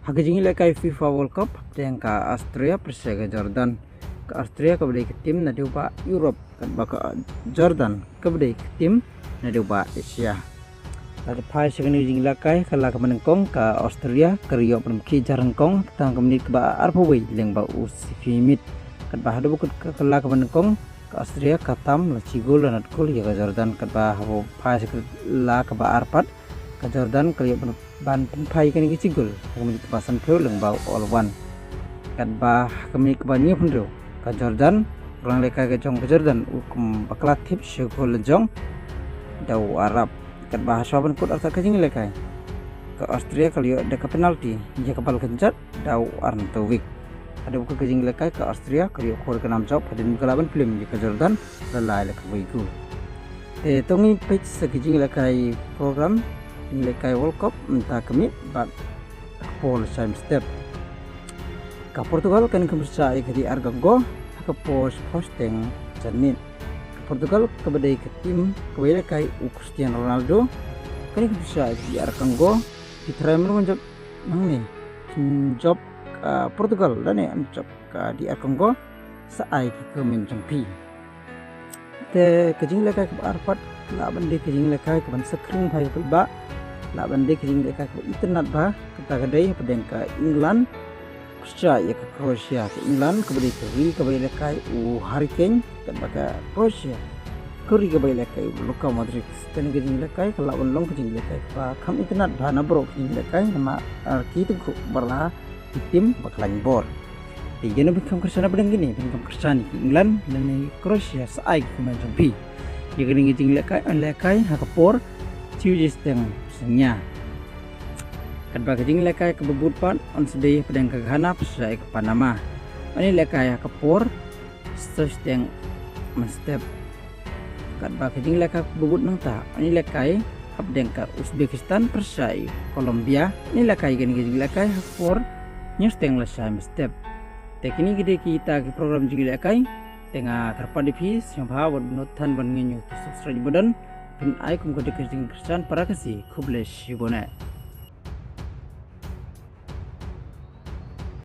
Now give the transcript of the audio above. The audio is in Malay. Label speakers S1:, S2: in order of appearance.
S1: Hagajing lekai FIFA World Cup yang ke Austria persia ke Jordan. Ke Austria ke tim na diuba Europe kan baka Jordan ke tim na diuba Asia. Ada pai sekali jing lekai kala ke menengkong ke Austria ke Rio penki jarangkong tang kemenit ke ba arpawai leng ba usifimit kan ba hadu bukut kala ke menengkong ke Austria katam la cigol dan atkul ya ke Jordan kan ba habo pai sekali la ke ba arpat ke Jordan ke Rio ban pai kan ki cigol kemenit pasan peu leng ba all one kan ba kemenit ke banyu pun ke Jordan orang lekai ke jong ke Jordan ukum baklat tip syukul jong dau Arab kan bahasa pun kut arta kajing lekai ke Austria kalau ada ke penalti dia kepal kencat dau Arnautovic ada buku kajing lekai ke Austria kalau kor ke 6 job pada kelaban film di ke Jordan lalai lekai wiku tongi page sekajing lekai program lekai World Cup entah kami bat Paul Sam step ke Portugal kan kebersai ke di Arganggo ke posting janin Portugal kepada ke tim kepada kai Cristiano Ronaldo kan bisa di Arganggo di Tremor menjawab nang nih job Portugal dan ya job di Arganggo saai ke menjampi te kejing lekai ke Arfat laban de kejing lekai ke ban screen pai ke ba laban de kejing lekai ke internet ba kita kedai pedeng ke England percaya ke Croatia ke England kepada lekai Hurricane dan baka Croatia kuri kepada lekai Luka Modric dan kejing lekai ke lawan long kejing lekai ba kam internet bahana bro kejing lekai nama arki itu berlah di tim bakalan bor di jana bingkam kersana pedang gini bingkam kersani ke England dan Croatia saai ke menjampi di kejing lekai hakapor ciujis teng senya kan kejing lekai ke bebutpan on sedih pedang keganap saya ke Panama ini lekai ke por stres yang menstep kan kejing lekai ke bebut nang ta ini lekai pedang ke Uzbekistan persai Kolombia ini lekai kejing lekai ke por news teng lesai menstep tekini gede kita ke program jing lekai tengah terpadi pis yang bawa notan ban ngenyu subscribe badan pin ai kum kejing kersan para kasih kubles yubone